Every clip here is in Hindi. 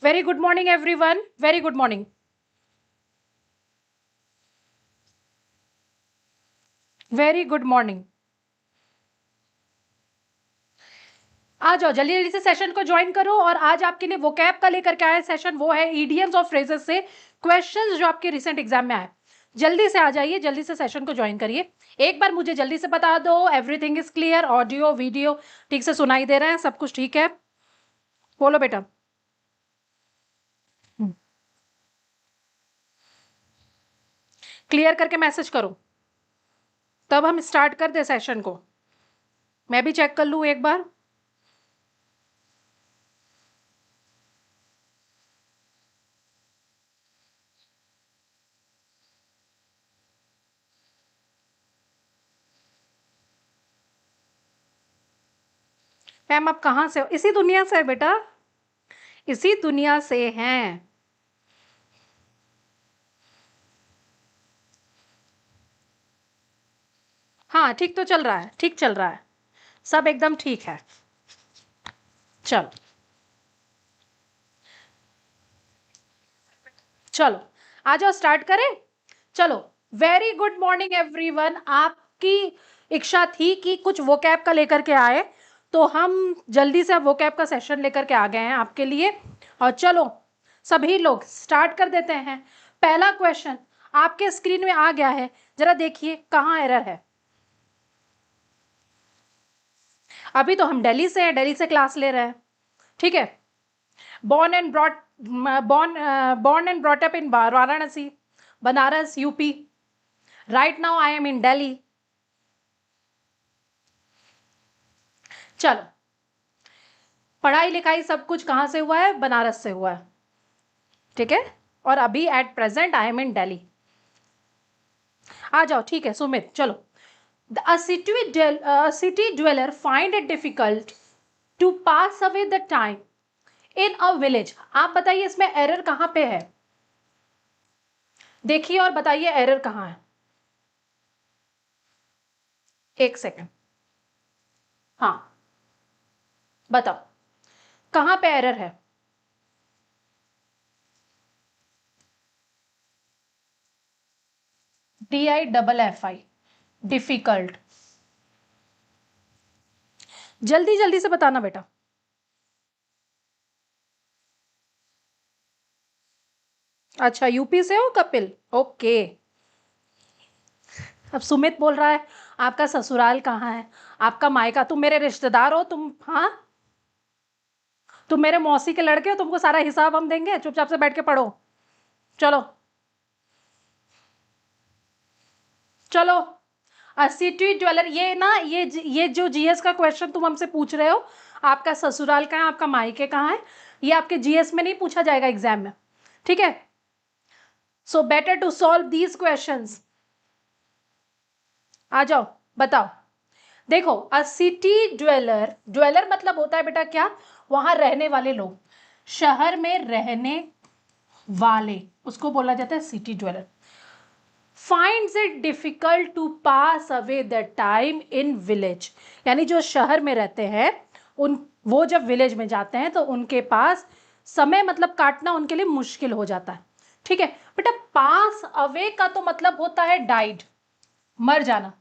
Very good morning, everyone. Very good morning. Very good morning. आ जाओ जल्दी जल्दी से सेशन को ज्वाइन करो। और आज आपके लिए वो कैब का लेकर के आए सेशन, वो है ईडियम्स और फ्रेजेस से क्वेश्चंस जो आपके रिसेंट एग्जाम में आए। जल्दी से आ जाइए, जल्दी से सेशन को ज्वाइन करिए। एक बार मुझे जल्दी से बता दो, everything is clear? Audio video ठीक से सुनाई दे रहे हैं? सब कुछ ठीक है? बोलो बेटा। क्लियर करके मैसेज करो, तब हम स्टार्ट कर दे सेशन को। मैं भी चेक कर लूँ एक बार। मैम आप कहाँ से हो? इसी दुनिया से है बेटा, इसी दुनिया से हैं। हाँ ठीक तो चल रहा है, ठीक चल रहा है, सब एकदम ठीक है। चलो चलो आ जाओ, स्टार्ट करें। चलो, वेरी गुड मॉर्निंग एवरीवन। आपकी इच्छा थी कि कुछ वोकैब का लेकर के आए, तो हम जल्दी से वोकैब का सेशन लेकर के आ गए हैं आपके लिए। और चलो सभी लोग स्टार्ट कर देते हैं। पहला क्वेश्चन आपके स्क्रीन में आ गया है, जरा देखिए कहाँ एरर है। अभी तो हम दिल्ली से हैं, दिल्ली से क्लास ले रहे हैं, ठीक है। born and brought born and brought up in Varanasi, Banaras, UP. Right now I am in Delhi. चलो, पढ़ाई लिखाई सब कुछ कहाँ से हुआ है? बनारस से हुआ है, ठीक है। और अभी एट प्रेजेंट आई एम इन दिल्ली। आ जाओ, ठीक है सुमित, चलो। A city dweller find it difficult to pass away the time in a village. आप बताइए इसमें एरर कहाँ पे है? देखिए और बताइए एरर कहाँ है। एक सेकंड, हाँ बताओ कहाँ पे एरर है। DIFFI, difficult. जल्दी जल्दी से बताना बेटा। अच्छा यूपी से हो कपिल, ओके। अब सुमित बोल रहा है आपका ससुराल कहाँ है, आपका मायका? तुम मेरे रिश्तेदार हो तुम, हाँ तुम मेरे मौसी के लड़के हो, तुमको सारा हिसाब हम देंगे। चुपचाप से बैठ के पढ़ो। चलो चलो। सिटी ज्वेलर, ये ना ये जो जीएस का क्वेश्चन तुम हमसे पूछ रहे हो, आपका ससुराल कहाँ है, आपका मायके कहाँ है, ये आपके जीएस में नहीं पूछा जाएगा एग्जाम में, ठीक है। So better to solve these questions. आ जाओ बताओ। देखो, अ सिटी ड्वेलर, ड्वेलर मतलब होता है बेटा क्या? वहां रहने वाले लोग, शहर में रहने वाले, उसको बोला जाता है city dweller. Finds it difficult to pass away the time in village, यानी जो शहर में रहते हैं उन, वो जब विलेज में जाते हैं तो उनके पास समय मतलब काटना उनके लिए मुश्किल हो जाता है, ठीक है बेटा। पास अवे का तो मतलब होता है डाइड, मर जाना।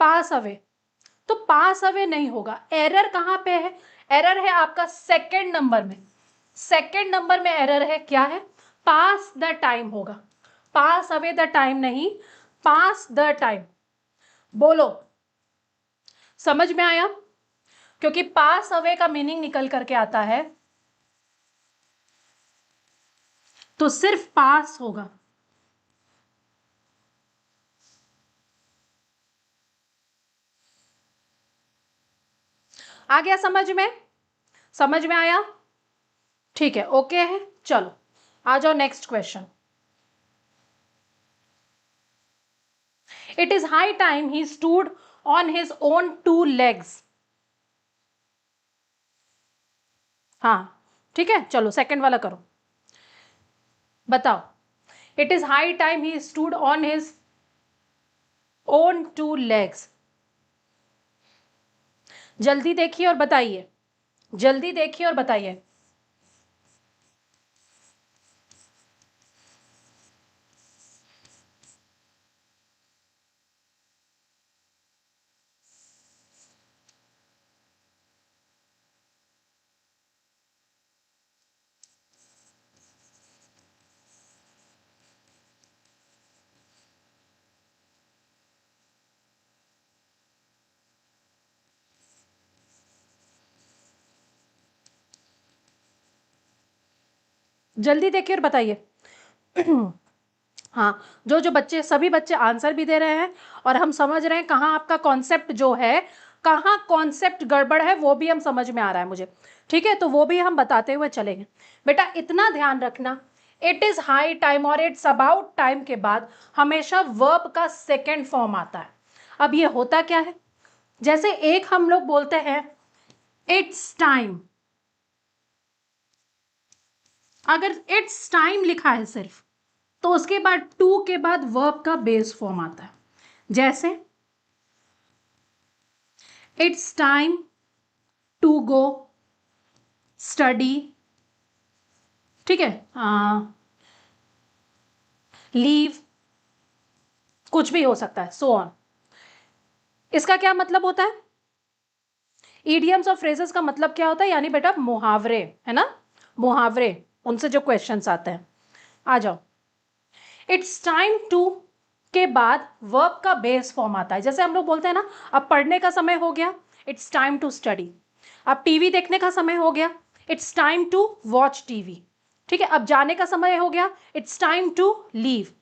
पास अवे, तो पास अवे नहीं होगा। एरर कहां पे है? एरर है आपका सेकंड नंबर में। सेकंड नंबर में एरर है, क्या है? पास द टाइम होगा, पास अवे द टाइम नहीं, पास द टाइम। बोलो समझ में आया? क्योंकि पास अवे का मीनिंग निकल करके आता है, तो सिर्फ पास होगा। आ गया समझ में? समझ में आया? ठीक है, ओके है। चलो आ जाओ next question. It is high time he stood on his own two legs. हाँ ठीक है, चलो सेकंड वाला करो। बताओ। It is high time he stood on his own two legs. जल्दी देखिए और बताइए, जल्दी देखिए और बताइए। जल्दी देखिए और बताइए। हाँ, जो जो बच्चे, सभी बच्चे आंसर भी दे रहे हैं और हम समझ रहे हैं कहाँ आपका कॉन्सेप्ट जो है, कहाँ कॉन्सेप्ट गड़बड़ है, वो भी हम समझ में आ रहा है मुझे। ठीक है, तो वो भी हम बताते हुए चलेंगे। बेटा इतना ध्यान रखना, इट इज हाई टाइम और इट्स अबाउट टाइम के बाद हमेशा वर्ब का सेकेंड फॉर्म आता है। अब ये होता क्या है, जैसे एक हम लोग बोलते हैं इट्स टाइम, अगर इट्स टाइम लिखा है सिर्फ, तो उसके बाद टू के बाद वर्ब का बेस फॉर्म आता है। जैसे it's time to go study, ठीक है, लीव, कुछ भी हो सकता है, सो ऑन। इसका क्या मतलब होता है, इडियम्स और फ्रेजेस का मतलब क्या होता है, यानी बेटा मुहावरे, है ना, मुहावरे, उनसे जो क्वेश्चंस आते हैं। आ जाओ, इट्स टाइम टू के बाद वर्ब का बेस फॉर्म आता है। जैसे हम लोग बोलते हैं ना, अब पढ़ने का समय हो गया, इट्स टाइम टू स्टडी। अब टीवी देखने का समय हो गया, it's time to watch TV. ठीक है, अब जाने का समय हो गया, इट्स टाइम टू लीव।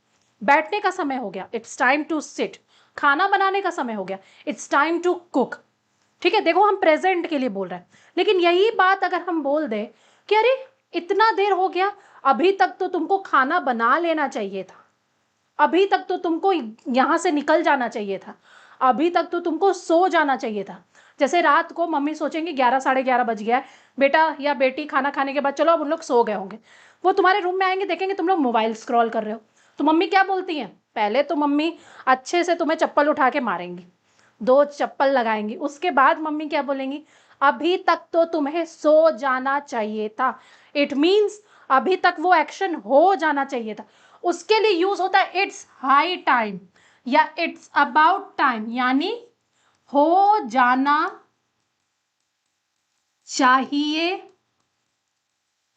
बैठने का समय हो गया, इट्स टाइम टू सिट। खाना बनाने का समय हो गया, इट्स टाइम टू कुक। ठीक है, देखो हम प्रेजेंट के लिए बोल रहे हैं, लेकिन यही बात अगर हम बोल दें कि अरे इतना देर हो गया, अभी तक तो तुमको खाना बना लेना चाहिए था, अभी तक तो तुमको यहां से निकल जाना चाहिए था, अभी तक तो तुमको सो जाना चाहिए था। जैसे रात को मम्मी सोचेंगे 11 साढ़े 11 बज गया है, बेटा या बेटी खाना खाने के बाद चलो अब उन लोग सो गए होंगे, वो तुम्हारे रूम में आएंगे, देखेंगे तुम लोग मोबाइल स्क्रॉल कर रहे हो, तो मम्मी क्या बोलती हैं, पहले तो मम्मी अच्छे से तुम्हें चप्पल उठा के मारेंगी, दो चप्पल लगाएंगी, उसके बाद मम्मी क्या बोलेंगी, अभी तक तो तुम्हें सो जाना चाहिए था। इट मीन्स अभी तक वो एक्शन हो जाना चाहिए था। उसके लिए यूज होता है इट्स हाई टाइम या इट्स अबाउट टाइम, यानी हो जाना चाहिए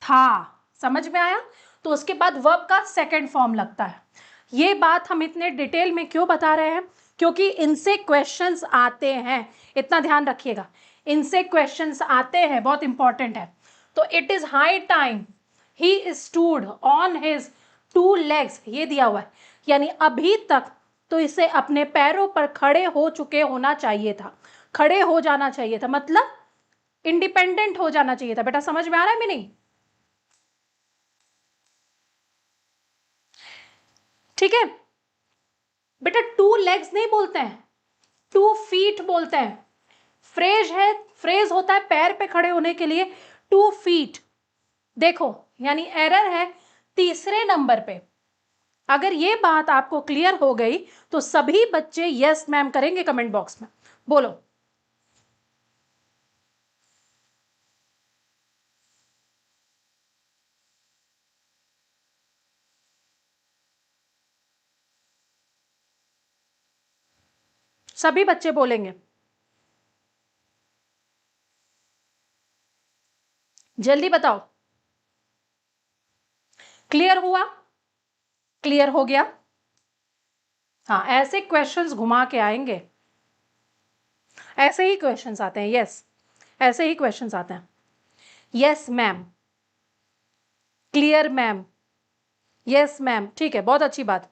था। समझ में आया, तो उसके बाद वर्ब का सेकंड फॉर्म लगता है। ये बात हम इतने डिटेल में क्यों बता रहे हैं, क्योंकि इनसे क्वेश्चंस आते हैं, इतना ध्यान रखिएगा, इनसे क्वेश्चंस आते हैं, बहुत इंपॉर्टेंट है। तो it is high time he stood on his two legs, ये दिया हुआ है, यानी अभी तक तो इसे अपने पैरों पर खड़े हो चुके होना चाहिए था, खड़े हो जाना चाहिए था, मतलब इंडिपेंडेंट हो जाना चाहिए था। बेटा समझ में आ रहा है भी नहीं, ठीक है। बेटा टू लेग्स नहीं बोलते हैं, टू फीट बोलते हैं। फ्रेज है, फ्रेज होता है पैर पे खड़े होने के लिए, टू फीट। देखो यानी एरर है तीसरे नंबर पे। अगर ये बात आपको क्लियर हो गई तो सभी बच्चे यस मैम करेंगे कमेंट बॉक्स में, बोलो। सभी बच्चे बोलेंगे, जल्दी बताओ। क्लियर हुआ, क्लियर हो गया। हाँ, ऐसे क्वेश्चंस घुमा के आएंगे, ऐसे ही क्वेश्चंस आते हैं, यस, ऐसे ही क्वेश्चंस आते हैं। Yes ma'am, clear ma'am, yes ma'am, ठीक है, बहुत अच्छी बात।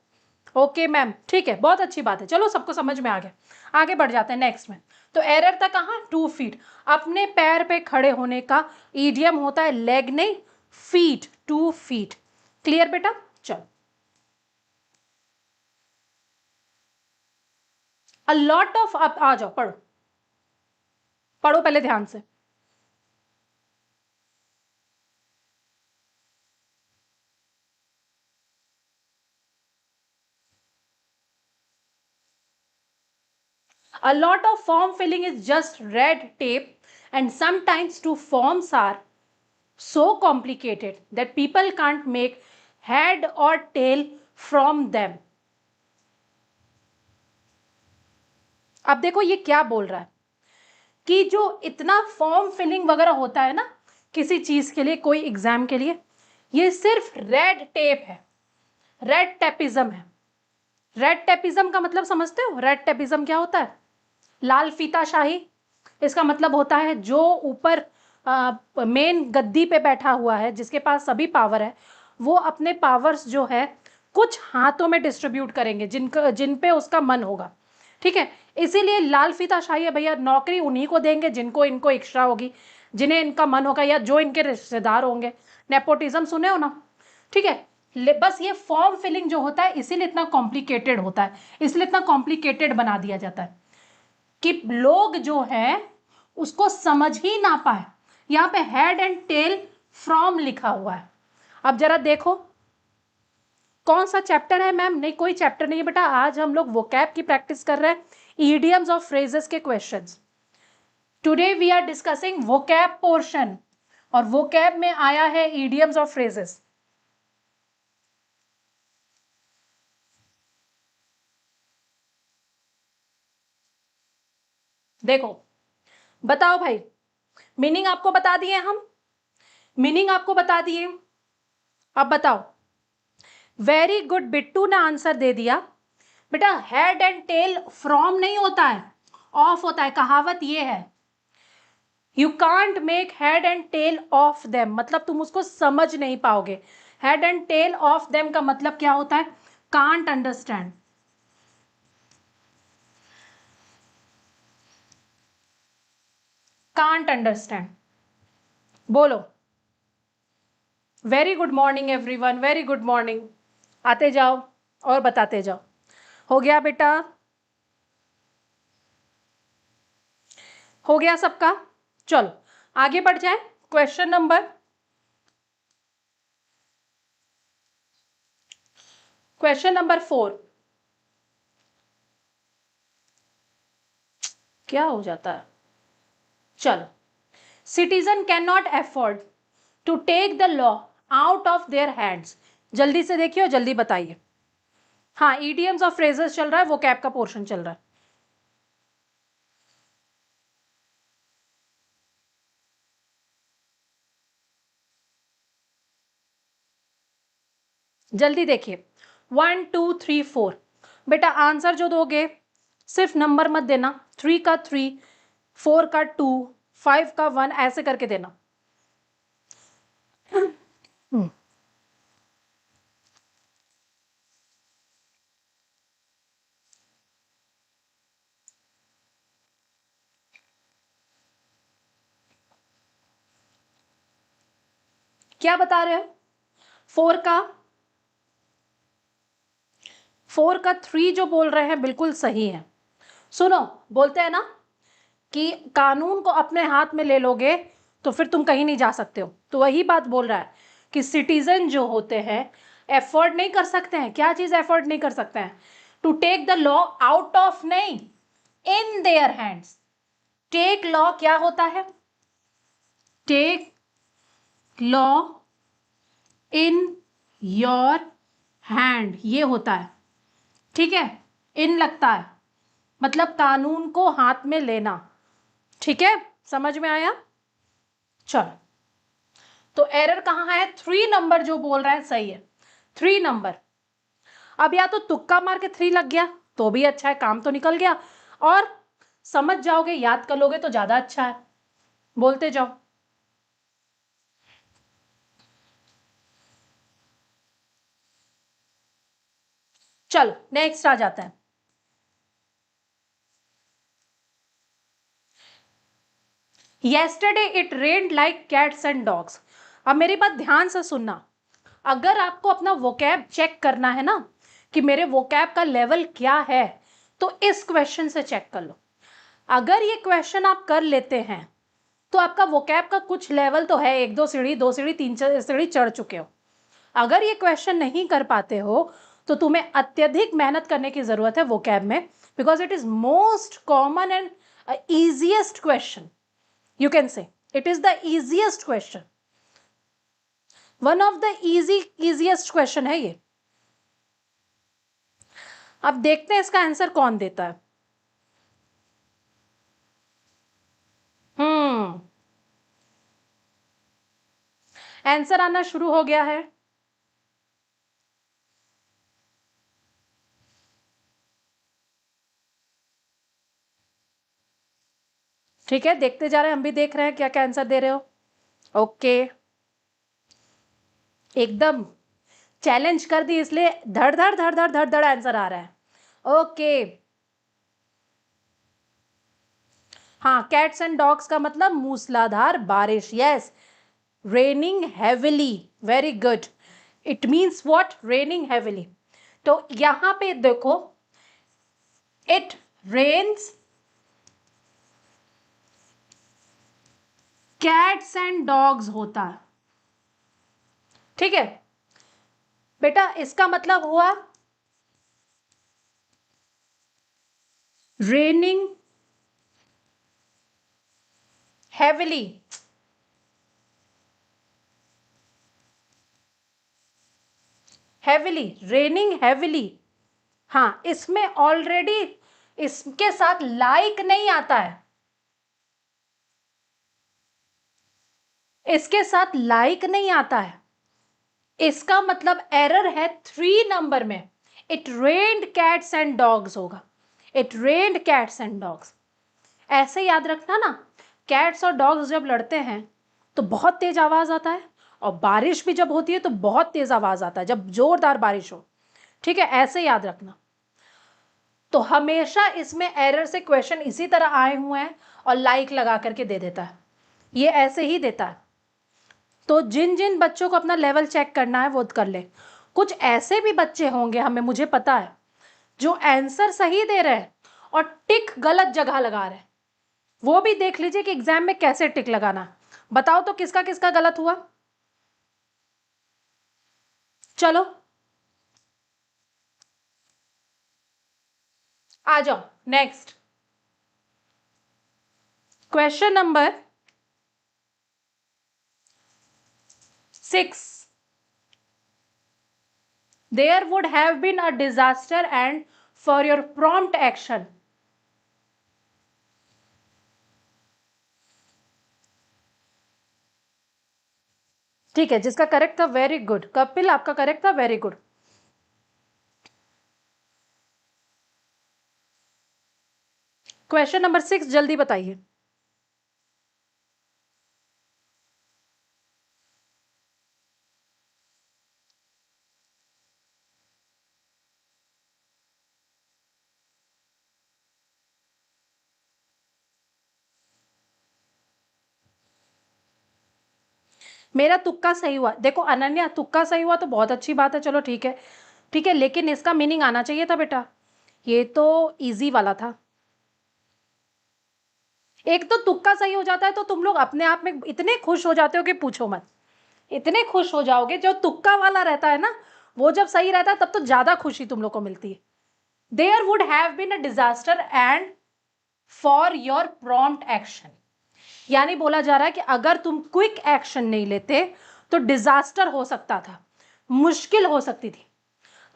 ओके मैम, ठीक है, बहुत अच्छी बात है, चलो सबको समझ में आ गया, आगे बढ़ जाते हैं नेक्स्ट में। तो एरर था कहाँ, टू फीट, अपने पैर पे खड़े होने का ईडियम होता है लेग नहीं फीट, टू फीट। क्लियर बेटा, चलो। अ लॉट ऑफ, अब आ जाओ पढ़ो, पढ़ो पहले ध्यान से। A lot of form filling is just red tape, and sometimes two forms are so complicated that people can't make head or tail from them. अब देखो ये क्या बोल रहा है कि जो इतना फॉर्म फिलिंग वगैरह होता है ना किसी चीज के लिए, कोई एग्जाम के लिए, ये सिर्फ रेड टेप है, रेड टेपिज्म है। रेड टेपिज्म का मतलब समझते हो, रेड टेपिज्म क्या होता है, लाल फीताशाही। इसका मतलब होता है जो ऊपर मेन गद्दी पे बैठा हुआ है, जिसके पास सभी पावर है, वो अपने पावर्स जो है कुछ हाथों में डिस्ट्रीब्यूट करेंगे जिन पे उसका मन होगा, ठीक है। इसीलिए लाल फीताशाही है भैया, नौकरी उन्हीं को देंगे जिनको इनको इच्छा होगी, जिन्हें इनका मन होगा, या जो इनके रिश्तेदार होंगे। नेपोटिज्म सुने हो ना, ठीक है। बस ये फॉर्म फिलिंग जो होता है इसीलिए इतना कॉम्प्लिकेटेड होता है, इसलिए इतना कॉम्प्लिकेटेड बना दिया जाता है कि लोग जो है उसको समझ ही ना पाए। यहां पे हेड एंड टेल फ्रॉम लिखा हुआ है। अब जरा देखो कौन सा चैप्टर है मैम? नहीं, कोई चैप्टर नहीं है बेटा, आज हम लोग वोकैब की प्रैक्टिस कर रहे हैं, ईडियम्स और फ्रेजेस के questions. Today we are discussing vocab portion, और वोकैब में आया है ईडियम्स और फ्रेजेस। देखो बताओ भाई, मीनिंग आपको बता दिए हम, मीनिंग आपको बता दिए। अब बताओ। वेरी गुड, बिट्टू ने आंसर दे दिया। बेटा हेड एंड टेल फ्रॉम नहीं होता है, ऑफ होता है। कहावत ये है, you can't make head and tail of them, मतलब तुम उसको समझ नहीं पाओगे। Head and tail of them का मतलब क्या होता है? Can't understand, can't understand. बोलो। Very good morning everyone, very good morning. आते जाओ और बताते जाओ। हो गया बेटा? हो गया सबका? चलो आगे बढ़ जाए। Question number 4। क्या हो जाता है? चलो, citizen can not afford to take the law out of their hands. जल्दी से देखिए और जल्दी बताइए। हाँ, ईडियम्स और फ्रेजेस चल रहा है, वो कैप का पोर्शन चल रहा है। जल्दी देखिए, 1 2 3 4। बेटा आंसर जो दोगे सिर्फ नंबर मत देना, 3 का 3, 4 का 2, 5 का 1, ऐसे करके देना। क्या बता रहे हो? 4 का 3 जो बोल रहे हैं बिल्कुल सही है। सुनो, बोलते हैं ना कि कानून को अपने हाथ में ले लोगे तो फिर तुम कहीं नहीं जा सकते हो, तो वही बात बोल रहा है कि सिटीजन जो होते हैं एफर्ट नहीं कर सकते हैं। क्या चीज एफर्ट नहीं कर सकते हैं? To take the law out of, नहीं, in their hands. Take law क्या होता है? Take law in your hand, ये होता है, ठीक है। इन लगता है मतलब कानून को हाथ में लेना, ठीक है, समझ में आया? चलो, तो एरर कहां है? 3 नंबर जो बोल रहा है सही है, 3 नंबर। अब या तो तुक्का मार के 3 लग गया तो भी अच्छा है, काम तो निकल गया, और समझ जाओगे, याद कर लोगे तो ज्यादा अच्छा है। बोलते जाओ। चलो नेक्स्ट आ जाता है। Yesterday it rained like cats and dogs. अब मेरी बात ध्यान से सुनना, अगर आपको अपना वोकैब चेक करना है ना कि मेरे वोकैब का लेवल क्या है, तो इस क्वेश्चन से चेक कर लो। अगर ये क्वेश्चन आप कर लेते हैं तो आपका वोकैब का कुछ लेवल तो है, 1 2 सीढ़ी, 2 सीढ़ी, 3 सीढ़ी चढ़ चुके हो। अगर ये क्वेश्चन नहीं कर पाते हो तो तुम्हें अत्यधिक मेहनत करने की जरूरत है वोकैब में, because it is most common and easiest question, you can say it is the easiest question, one of the easiest question है ये। अब देखते हैं इसका आंसर कौन देता है। आंसर आना शुरू हो गया है। ठीक है, देखते जा रहे हैं, हम भी देख रहे हैं क्या क्या आंसर दे रहे हो। ओके, एकदम चैलेंज कर दी इसलिए धड़ धड़ धड़ धड़ धड़ धड़ आंसर आ रहा है। ओके, हाँ, कैट्स एंड डॉग्स का मतलब मूसलाधार बारिश। Yes, raining heavily, very good. It means what? Raining heavily. तो यहां पे देखो, it rains cats and dogs होता है, ठीक है बेटा। इसका मतलब हुआ raining heavily, heavily, raining heavily. हाँ, इसमें ऑलरेडी इसके साथ लाइक नहीं आता है, इसके साथ लाइक नहीं आता है। इसका मतलब एरर है 3 नंबर में। It rained cats and dogs होगा, it rained cats and dogs. ऐसे याद रखना ना, कैट्स और डॉग्स जब लड़ते हैं तो बहुत तेज आवाज आता है, और बारिश भी जब होती है तो बहुत तेज आवाज आता है, जब जोरदार बारिश हो, ठीक है, ऐसे याद रखना। तो हमेशा इसमें एरर से क्वेश्चन इसी तरह आए हुए हैं और लाइक लगा करके दे देता है, ये ऐसे ही देता है। तो जिन जिन बच्चों को अपना लेवल चेक करना है वो कर ले। कुछ ऐसे भी बच्चे होंगे, हमें मुझे पता है, जो आंसर सही दे रहे हैं और टिक गलत जगह लगा रहे हैं। वो भी देख लीजिए कि एग्जाम में कैसे टिक लगाना। बताओ तो किसका किसका गलत हुआ। चलो आ जाओ next question number 6। There would have been a disaster and for your prompt action. ठीक है, जिसका करेक्ट था वेरी गुड। कपिल, आपका करेक्ट था, वेरी गुड। क्वेश्चन नंबर 6 जल्दी बताइए। मेरा तुक्का सही हुआ। देखो अनन्या, तुक्का सही हुआ तो बहुत अच्छी बात है, चलो ठीक है, ठीक है, लेकिन इसका मीनिंग आना चाहिए था बेटा। ये तो इजी वाला था। एक तो तुक्का सही हो जाता है तो तुम लोग अपने आप में इतने खुश हो जाते हो कि पूछो मत। इतने खुश हो जाओगे, जो तुक्का वाला रहता है ना, वो जब सही रहता है तब तो ज्यादा खुशी तुम लोग को मिलती है। There would have been a disaster and for your prompt action, यानी बोला जा रहा है कि अगर तुम क्विक एक्शन नहीं लेते तो डिजास्टर हो सकता था, मुश्किल हो सकती थी।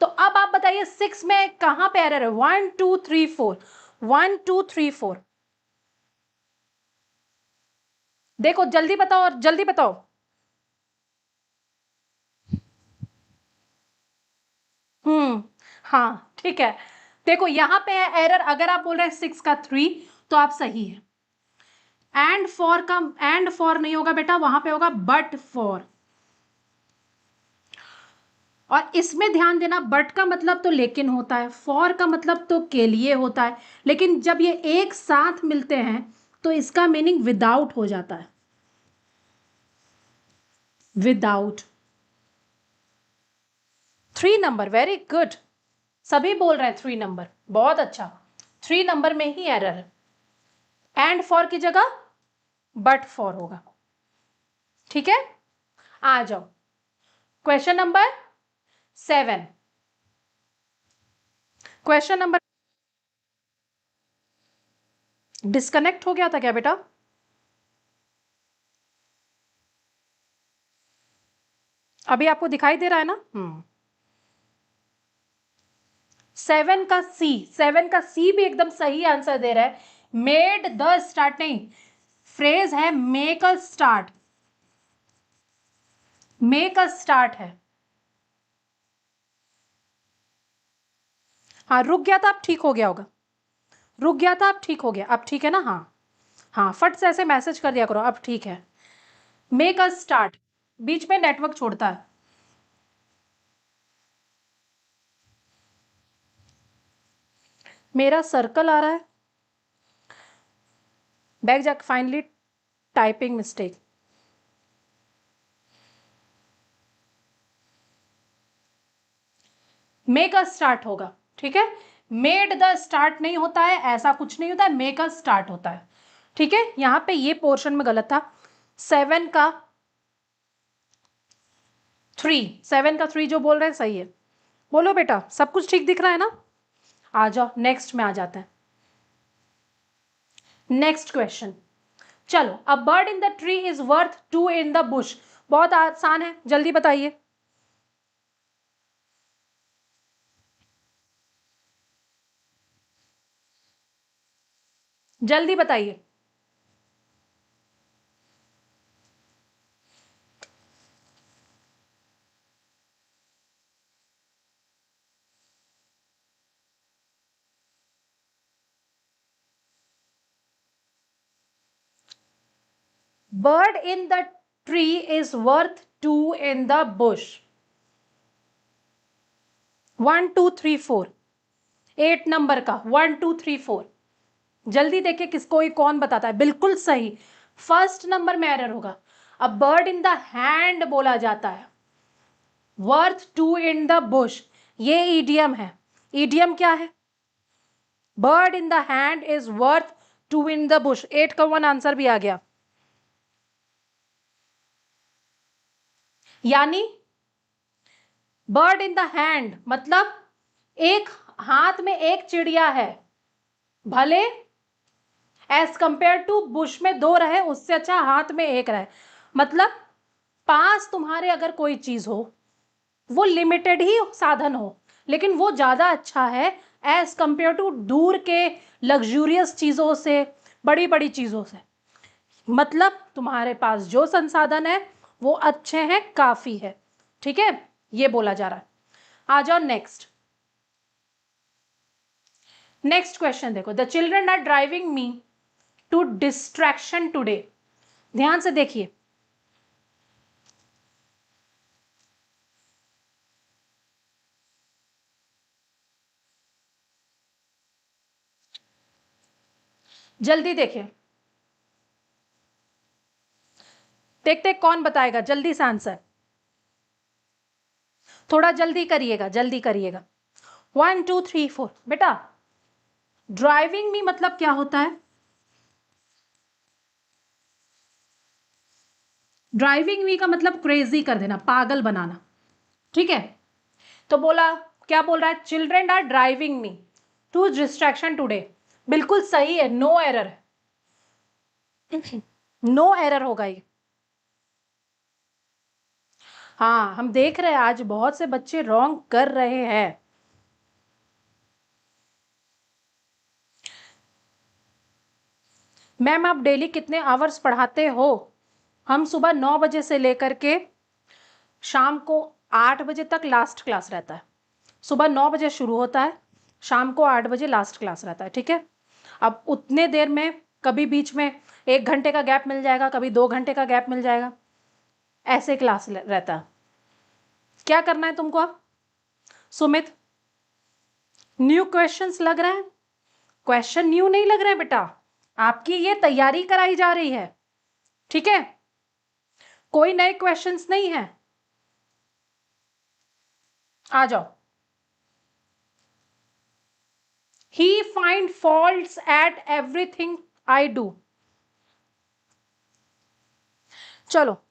तो अब आप बताइए 6 में कहां पे एरर है? 1 2 3 4, 1 2 3 4। देखो जल्दी बताओ और जल्दी बताओ। हाँ ठीक है। देखो यहां पे है एरर, अगर आप बोल रहे हैं 6 का 3 तो आप सही है। एंड फॉर का, एंड फॉर नहीं होगा बेटा, वहां पे होगा बट फॉर। और इसमें ध्यान देना, बट का मतलब तो लेकिन होता है, फॉर का मतलब तो के लिए होता है, लेकिन जब ये एक साथ मिलते हैं तो इसका मीनिंग विदाउट हो जाता है, विदाउट। 3 number, very good. सभी बोल रहे हैं 3 नंबर, बहुत अच्छा। 3 नंबर में ही एरर है, एंड फॉर की जगह बट फॉर होगा, ठीक है। आ जाओ question number 7। Question number, disconnect हो गया था क्या बेटा? अभी आपको दिखाई दे रहा है ना? 7 का सी, 7 का सी भी एकदम सही आंसर दे रहा है। मेड द स्टार्ट नहीं, फ्रेज है make a start, make a start है। हाँ रुक गया था, अब ठीक हो गया होगा। रुक गया था, अब ठीक हो गया, अब ठीक है ना? हाँ हाँ, फट से ऐसे मैसेज कर दिया करो, अब ठीक है। मेक अ स्टार्ट, बीच में नेटवर्क छोड़ता है। मेरा सर्कल आ रहा है, बैक जाके फाइनली टाइपिंग मिस्टेक। मे का स्टार्ट होगा, ठीक है, मेड द स्टार्ट नहीं होता है, ऐसा कुछ नहीं होता है, मे का स्टार्ट होता है, ठीक है। यहां पे ये पोर्शन में गलत था। 7 का 3, 7 का 3 जो बोल रहे हैं सही है। बोलो बेटा, सब कुछ ठीक दिख रहा है ना? आ जाओ नेक्स्ट में आ जाते हैं। नेक्स्ट क्वेश्चन, चलो, a bird in the tree is worth 2 in the Bush. बहुत आसान है, जल्दी बताइए, जल्दी बताइए। Bird in the tree is worth 2 in the Bush. 1 2 3 4, 8 number का 1 2 3 4। जल्दी देखिए किसको ही कौन बताता है, बिल्कुल सही। फर्स्ट नंबर में एरर होगा। अब बर्ड इन द हैंड बोला जाता है, वर्थ 2 इन द बुश, ये ईडियम है। ईडियम क्या है? Bird in the hand is worth 2 in the Bush. 8 का 1 आंसर भी आ गया। यानी बर्ड इन द हैंड मतलब एक हाथ में एक चिड़िया है, भले एज कंपेयर टू बुश में 2 रहे, उससे अच्छा हाथ में एक रहे। मतलब पास तुम्हारे अगर कोई चीज हो, वो लिमिटेड ही साधन हो, लेकिन वो ज्यादा अच्छा है एज कंपेयर टू दूर के लग्जूरियस चीजों से, बड़ी बड़ी चीजों से। मतलब तुम्हारे पास जो संसाधन है वो अच्छे हैं, काफी है, ठीक है, ये बोला जा रहा है। आ जाओ नेक्स्ट। नेक्स्ट क्वेश्चन देखो, the children are driving me to distraction today. ध्यान से देखिए, जल्दी देखिए, देखते कौन बताएगा, जल्दी से आंसर, थोड़ा जल्दी करिएगा, जल्दी करिएगा। 1 2 3 4 बेटा, ड्राइविंग मी मतलब क्या होता है? ड्राइविंग मी का मतलब क्रेजी कर देना, पागल बनाना, ठीक है। तो बोला, क्या बोल रहा है? Children are driving me to distraction today. बिल्कुल सही है, नो एरर, नो एरर होगा ये। हाँ, हम देख रहे हैं आज बहुत से बच्चे रॉन्ग कर रहे हैं। मैम आप डेली कितने आवर्स पढ़ाते हो? हम सुबह 9 बजे से लेकर के शाम को 8 बजे तक लास्ट क्लास रहता है। सुबह 9 बजे शुरू होता है, शाम को 8 बजे लास्ट क्लास रहता है, ठीक है। अब उतने देर में कभी बीच में 1 घंटे का गैप मिल जाएगा, कभी 2 घंटे का गैप मिल जाएगा, ऐसे क्लास रहता है। क्या करना है तुमको अब सुमित? न्यू क्वेश्चंस लग रहे हैं? क्वेश्चन न्यू नहीं लग रहे हैं बेटा, आपकी ये तैयारी कराई जा रही है, ठीक है, कोई नए क्वेश्चंस नहीं है। आ जाओ। He find faults at everything I do. चलो,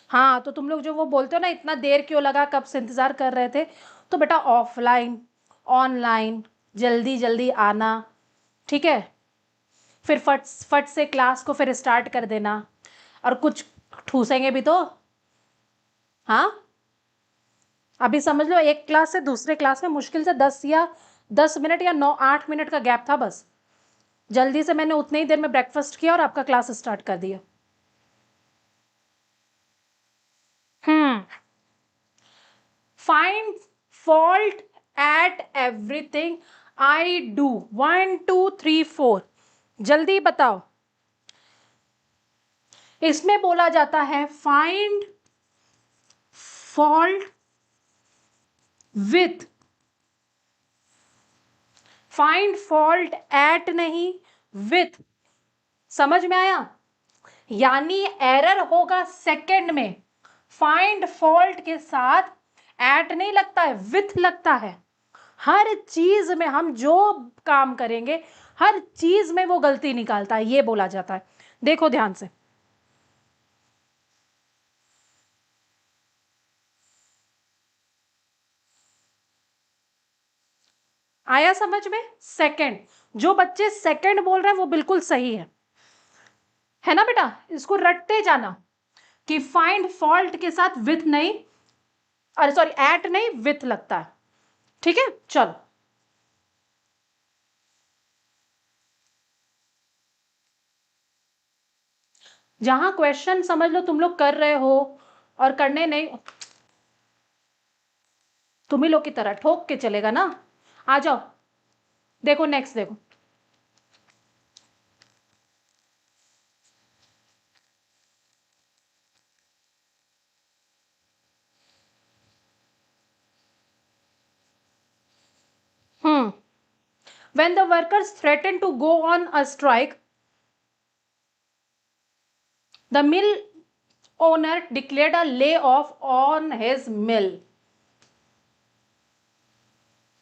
हाँ, तो तुम लोग जो वो बोलते हो ना, इतना देर क्यों लगा, कब से इंतजार कर रहे थे, तो बेटा ऑफलाइन ऑनलाइन जल्दी जल्दी आना, ठीक है, फिर फट फट से क्लास को फिर स्टार्ट कर देना, और कुछ ठूसेंगे भी तो। हाँ, अभी समझ लो एक क्लास से दूसरे क्लास में मुश्किल से 10 मिनट या 9 8 मिनट का गैप था बस। जल्दी से मैंने उतने ही देर में ब्रेकफास्ट किया और आपका क्लास स्टार्ट कर दिया। Hmm, find fault at everything I do, 1 2 3 4, जल्दी बताओ। इसमें बोला जाता है find fault with, find fault at नहीं, विथ। समझ में आया? यानी एरर होगा सेकंड में, फाइंड फॉल्ट के साथ एट नहीं लगता है, विथ लगता है। हर चीज में हम जो काम करेंगे हर चीज में वो गलती निकालता है, ये बोला जाता है। देखो ध्यान से, आया समझ में? सेकंड, जो बच्चे सेकंड बोल रहे हैं वो बिल्कुल सही है ना बेटा? इसको रटते जाना कि फाइंड फॉल्ट के साथ विथ नहीं, अरे सॉरी एट नहीं विथ लगता है। ठीक है, चलो। जहां क्वेश्चन समझ लो तुम लोग कर रहे हो और करने नहीं, तुम ही लोग की तरह ठोक के चलेगा ना। आ जाओ, देखो नेक्स्ट देखो। When the workers threatened to go on a strike, the mill owner declared a layoff on his mill.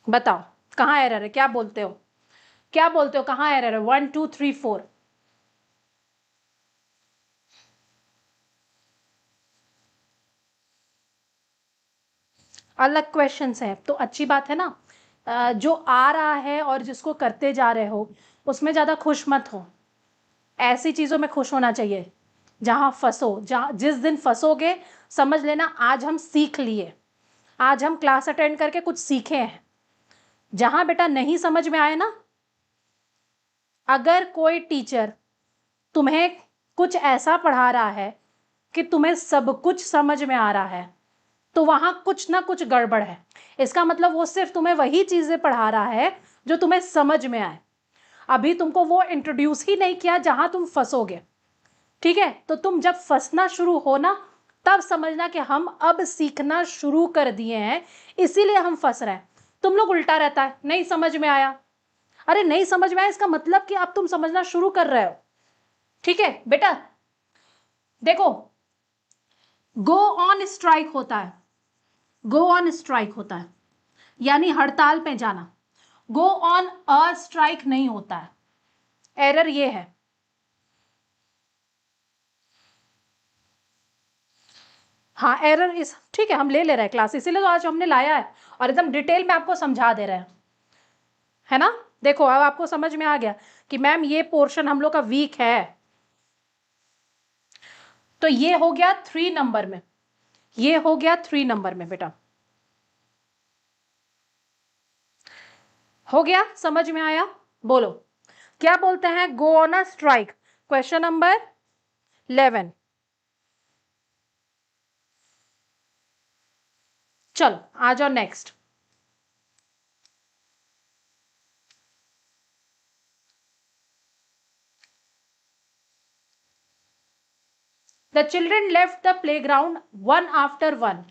बताओ कहां एरर है, क्या बोलते हो? क्या बोलते हो कहां एरर है? 1 2 3 4। अलग क्वेश्चंस हैं तो अच्छी बात है ना। जो आ रहा है और जिसको करते जा रहे हो उसमें ज्यादा खुश मत हो, ऐसी चीजों में खुश होना चाहिए। जहां फंसो, जहां जिस दिन फंसोगे समझ लेना आज हम सीख लिए, आज हम क्लास अटेंड करके कुछ सीखे हैं। जहां बेटा नहीं समझ में आए ना, अगर कोई टीचर तुम्हें कुछ ऐसा पढ़ा रहा है कि तुम्हें सब कुछ समझ में आ रहा है तो वहां कुछ ना कुछ गड़बड़ है। इसका मतलब वो सिर्फ तुम्हें वही चीजें पढ़ा रहा है जो तुम्हें समझ में आए। अभी तुमको वो इंट्रोड्यूस ही नहीं किया जहां तुम फंसोगे। ठीक है, तो तुम जब फंसना शुरू हो ना तब समझना कि हम अब सीखना शुरू कर दिए हैं, इसीलिए हम फंस रहे हैं। तुम लोग उल्टा रहता है, नहीं समझ में आया, अरे नहीं समझ में आया इसका मतलब कि अब तुम समझना शुरू कर रहे हो। ठीक है बेटा, देखो गो ऑन स्ट्राइक होता है, गो ऑन स्ट्राइक होता है यानी हड़ताल पे जाना। गो ऑन अ स्ट्राइक नहीं होता है, एरर ये है। हाँ एरर इस, ठीक है हम ले रहे हैं क्लास, इसीलिए तो आज हमने लाया है और एकदम डिटेल में आपको समझा दे रहे हैं, है ना? देखो अब आपको समझ में आ गया कि मैम ये पोर्शन हम लोग का वीक है। तो ये हो गया 3 नंबर में, ये हो गया 3 नंबर में बेटा। हो गया, समझ में आया? बोलो क्या बोलते हैं go on a strike, question number 11। चलो आ जाओ next. The children left the playground one after one.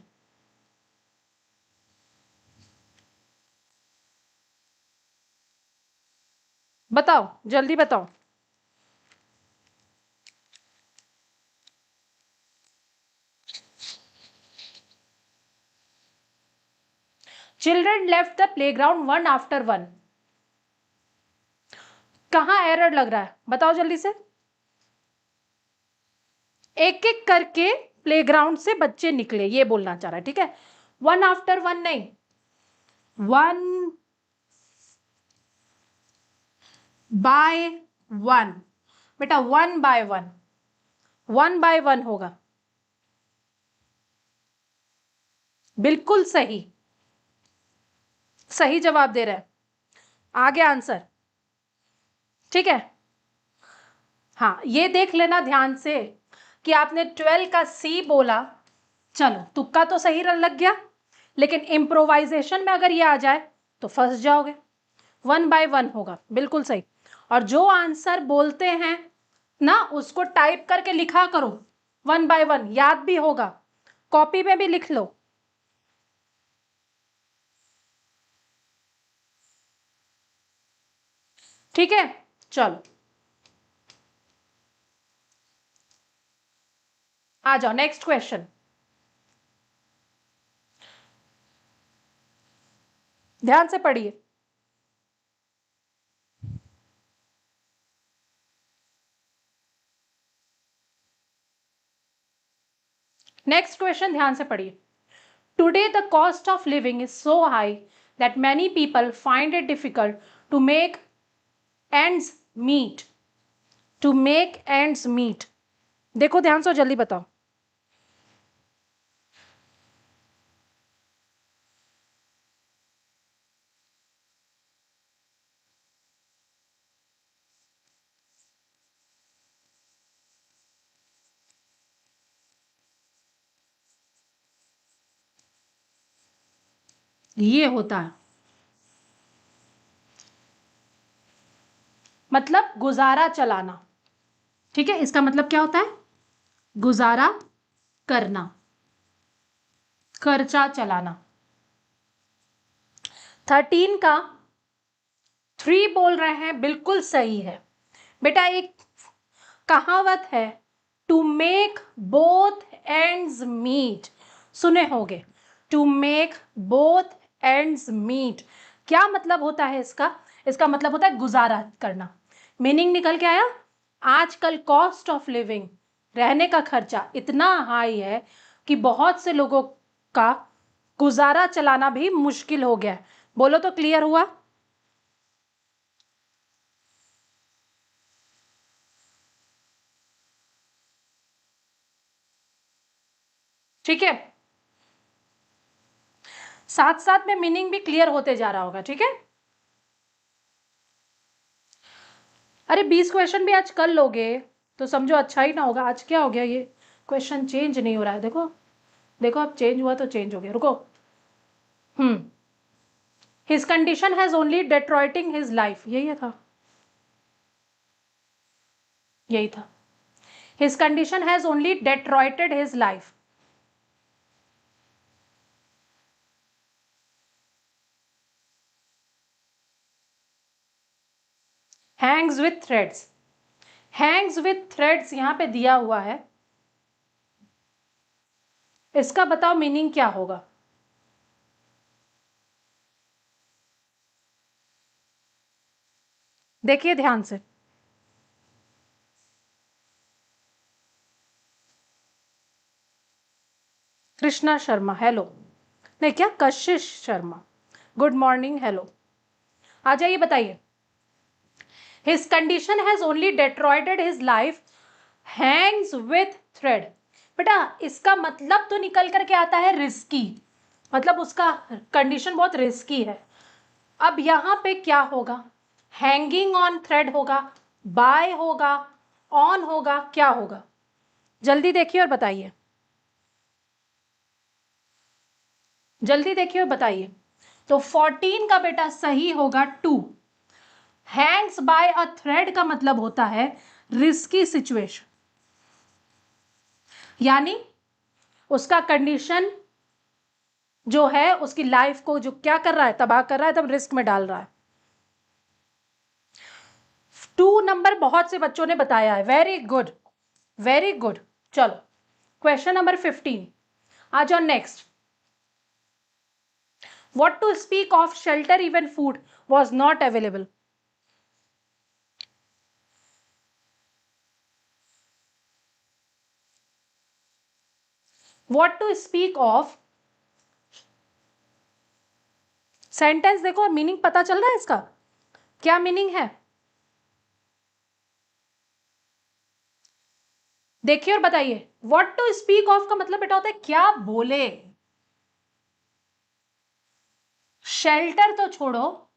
बताओ जल्दी बताओ। Children left the playground one after one, कहां एरर लग रहा है बताओ जल्दी से। एक एक करके प्लेग्राउंड से बच्चे निकले, ये बोलना चाह रहा है। ठीक है, वन आफ्टर वन नहीं, वन बाय वन। बेटा one by one, one by one होगा। बिल्कुल सही, सही जवाब दे रहे हैं, आगे आंसर। ठीक है, हाँ ये देख लेना ध्यान से कि आपने 12 का सी बोला। चलो तुक्का तो सही लग गया, लेकिन इम्प्रोवाइजेशन में अगर ये आ जाए तो फंस जाओगे। 1 बाय 1 होगा, बिल्कुल सही। और जो आंसर बोलते हैं ना उसको टाइप करके लिखा करो, 1 बाय 1 याद भी होगा, कॉपी में भी लिख लो। ठीक है, चलो आ जाओ नेक्स्ट क्वेश्चन। ध्यान से पढ़िए। नेक्स्ट क्वेश्चन ध्यान से पढ़िए। Today the cost of living is so high that many people find it difficult to make ends meet. To make ends meet, देखो ध्यान से, जल्दी बताओ। ये होता है, मतलब गुजारा चलाना। ठीक है, इसका मतलब क्या होता है? गुजारा करना, खर्चा चलाना। 13 का 3 बोल रहे हैं, बिल्कुल सही है बेटा। एक कहावत है, to make both ends meet, सुने होंगे, to make both ends meet. क्या मतलब होता है इसका? इसका मतलब होता है गुजारा करना। मीनिंग निकल के आया। आजकल कॉस्ट ऑफ लिविंग, रहने का खर्चा इतना हाई है कि बहुत से लोगों का गुजारा चलाना भी मुश्किल हो गया है। बोलो तो क्लियर हुआ? ठीक है, साथ साथ में मीनिंग भी क्लियर होते जा रहा होगा। ठीक है, अरे 20 क्वेश्चन भी आज कर लोगे तो समझो अच्छा ही ना होगा। आज क्या हो गया, ये क्वेश्चन चेंज नहीं हो रहा है। देखो देखो, अब चेंज हुआ तो चेंज हो गया, रुको। His condition has only deteriorating his life, यही था, यही था। His condition has only deteriorated his life. Hangs with threads, hangs with threads यहां पे दिया हुआ है, इसका बताओ मीनिंग क्या होगा? देखिए ध्यान से। कृष्णा शर्मा, हेलो। नहीं, क्या Kashish Sharma, good morning, hello. आ जाइए, बताइए। His condition has only deteriorated his life, hangs with thread. बेटा इसका मतलब तो निकल करके आता है रिस्की, मतलब उसका कंडीशन बहुत रिस्की है। अब यहां पे क्या होगा? हैंगिंग ऑन थ्रेड होगा, बाय होगा, ऑन होगा, क्या होगा? जल्दी देखिए और बताइए, जल्दी देखिए और बताइए। तो 14 का बेटा सही होगा 2। हैंग्स बाय अ थ्रेड का मतलब होता है रिस्की सिचुएशन, यानी उसका कंडीशन जो है उसकी लाइफ को जो क्या कर रहा है, तबाह कर रहा है, तब रिस्क में डाल रहा है। 2 नंबर बहुत से बच्चों ने बताया है, वेरी गुड, वेरी गुड। चलो क्वेश्चन नंबर 15 आ जाओ next. What to speak of shelter even food was not available. What to speak of, sentence देखो, मीनिंग पता चल रहा है इसका, क्या मीनिंग है? देखिए और बताइए। व्हाट टू स्पीक ऑफ का मतलब बेटा होता है क्या बोले। शेल्टर तो छोड़ो,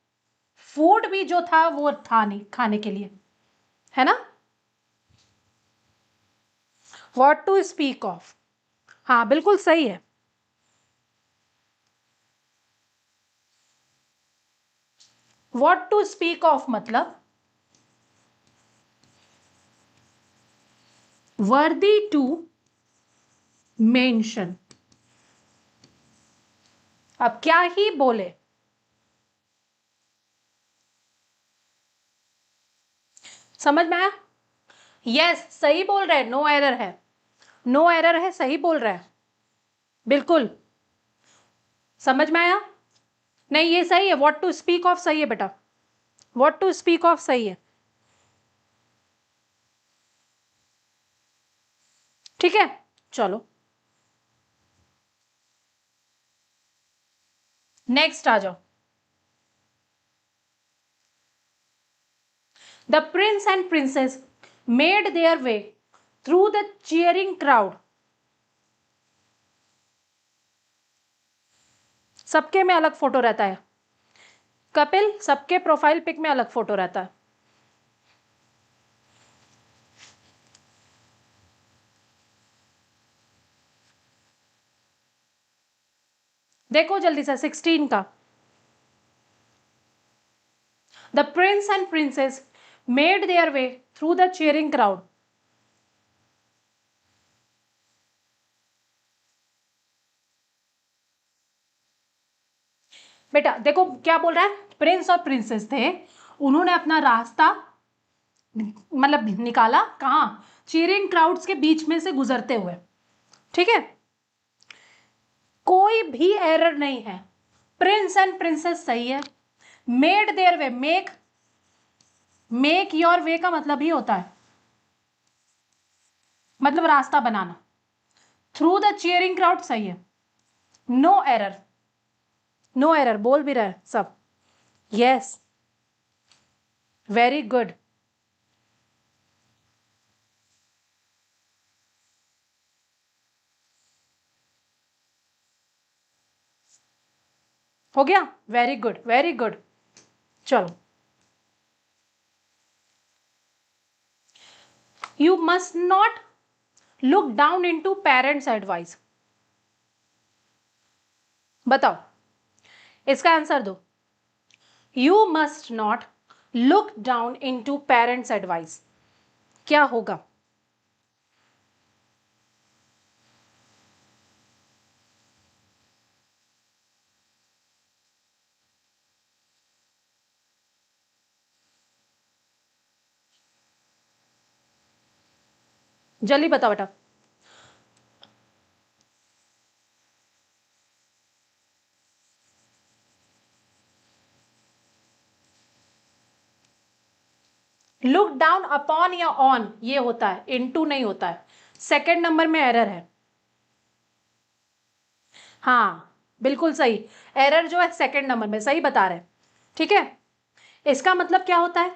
फूड भी जो था वो था नहीं खाने के लिए, है ना? व्हाट टू स्पीक ऑफ, हाँ बिल्कुल सही है। व्हाट टू स्पीक ऑफ मतलब वर्दी टू मेंशन। अब क्या ही बोले, समझ में आया? यस, सही बोल रहे हैं, नो एरर है, नो एरर है, सही बोल रहा है, बिल्कुल समझ में आया। नहीं ये सही है, व्हाट टू स्पीक ऑफ सही है बेटा, व्हाट टू स्पीक ऑफ सही है, ठीक है। चलो नेक्स्ट आ जाओ। The Prince and princess made their way through the cheering crowd. सबके में अलग फोटो रहता है कपिल, सबके प्रोफाइल पिक में अलग फोटो रहता है। देखो जल्दी से 16 का। The Prince and princess made their way through the cheering crowd. बेटा देखो क्या बोल रहा है, प्रिंस और प्रिंसेस थे, उन्होंने अपना रास्ता मतलब निकाला कहाँ, चीयरिंग क्राउड्स के बीच में से गुजरते हुए, ठीक है। कोई भी एरर नहीं है, प्रिंस एंड प्रिंसेस सही है। Made their way, make your way का मतलब ही होता है मतलब रास्ता बनाना। थ्रू द चीयरिंग क्राउड सही है, नो एरर, नो एरर बोल भी रहे सब। Yes very good. हो गया, वेरी गुड वेरी गुड। चलो, you must not look down into parents advice. बताओ इसका आंसर दो। You must not look down into parents advice, क्या होगा? जल्दी बताओ बेटा। लुक डाउन अपॉन या ऑन ये होता है, इनटू नहीं होता है। सेकंड नंबर में एरर है। हाँ बिल्कुल सही, एरर जो है सेकंड नंबर में, सही बता रहे हैं, ठीक है। इसका मतलब क्या होता है,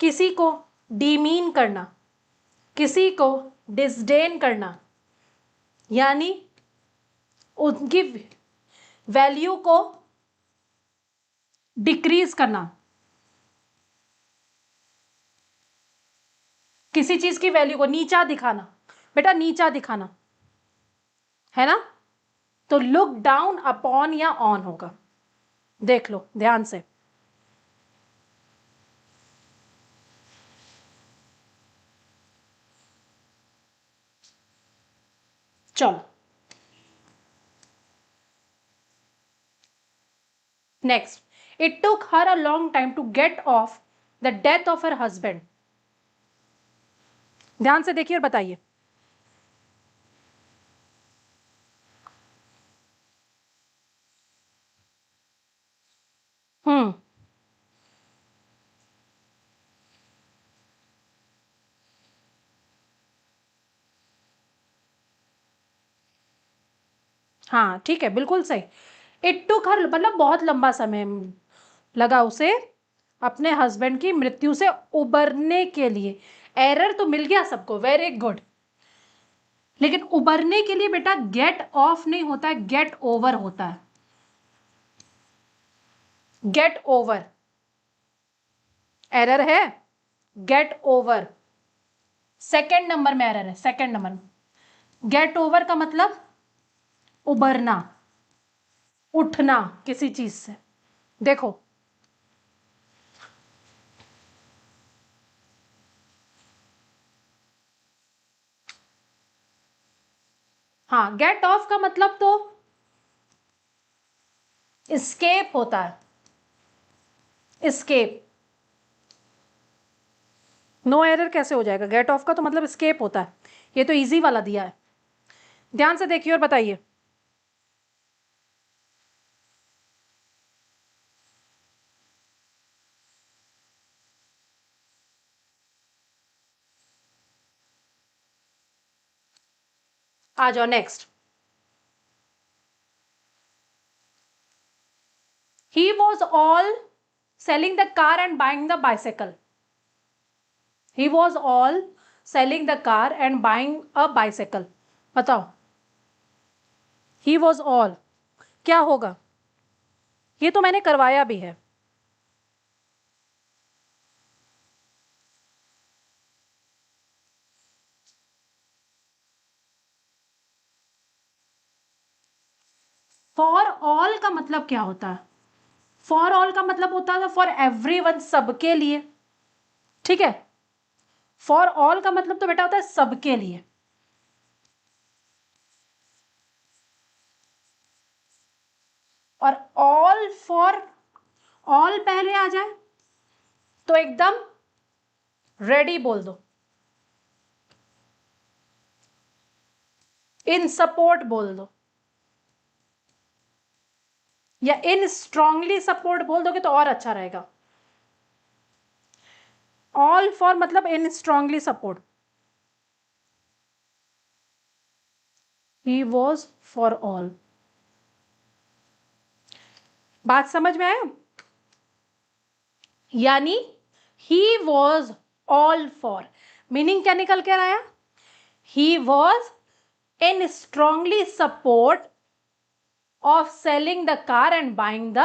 किसी को डीमीन करना, किसी को डिसडेन करना, यानी उनकी वैल्यू को डिक्रीज करना, किसी चीज की वैल्यू को नीचा दिखाना, बेटा नीचा दिखाना है ना। तो लुक डाउन अपॉन या ऑन होगा, देख लो ध्यान से। चलो next, it took her a long time to get off the death of her husband. ध्यान से देखिए और बताइए। हम्म, हाँ ठीक है बिल्कुल सही। इट टुक हर मतलब बहुत लंबा समय लगा उसे अपने हस्बैंड की मृत्यु से उबरने के लिए। एरर तो मिल गया सबको, वेरी गुड। लेकिन उबरने के लिए बेटा गेट ऑफ नहीं होता है, गेट ओवर होता है। गेट ओवर एरर है, गेट ओवर सेकेंड नंबर में एरर है, सेकेंड नंबर में। गेट ओवर का मतलब उबरना, उठना किसी चीज से। देखो हाँ, गेट ऑफ का मतलब तो एस्केप होता है, एस्केप। नो एरर कैसे हो जाएगा? गेट ऑफ का तो मतलब एस्केप होता है। ये तो इजी वाला दिया है, ध्यान से देखिए और बताइए। आ जाओ next. He was all selling the car and buying the bicycle. He was all selling the car and buying a bicycle. बताओ, he was all क्या होगा? ये तो मैंने करवाया भी है। फॉर ऑल का मतलब क्या होता है? फॉर ऑल का मतलब होता है फॉर एवरीवन, सबके लिए। ठीक है, फॉर ऑल का मतलब तो बेटा होता है सबके लिए। और ऑल फॉर ऑल पहले आ जाए तो एकदम रेडी बोल दो, इन सपोर्ट बोल दो, या इन स्ट्रांगली सपोर्ट बोल दोगे तो और अच्छा रहेगा। ऑल फॉर मतलब in strongly support. He was for all. बात समझ में आया? यानी he was all for, meaning क्या निकल कर आया? He was in strongly support of selling the car and buying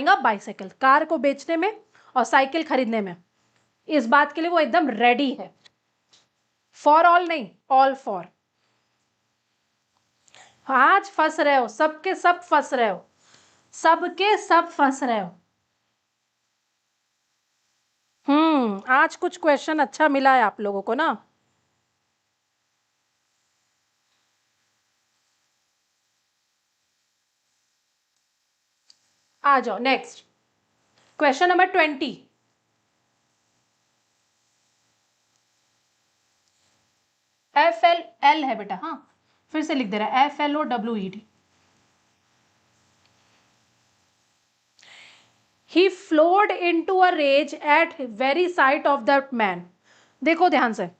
a bicycle. Car को बेचने में और साइकिल खरीदने में, इस बात के लिए वो एकदम रेडी है। फॉर ऑल नहीं, ऑल फॉर। आज फंस रहे हो, सबके सब फंस रहे हो, सबके सब फंस रहे हो। आज कुछ क्वेश्चन अच्छा मिला है आप लोगों को ना। आ जाओ नेक्स्ट, क्वेश्चन नंबर 20। FL है बेटा, हाँ फिर से लिख दे रहा है, FLOWED। He flowed into a rage at very sight of that man। देखो ध्यान से,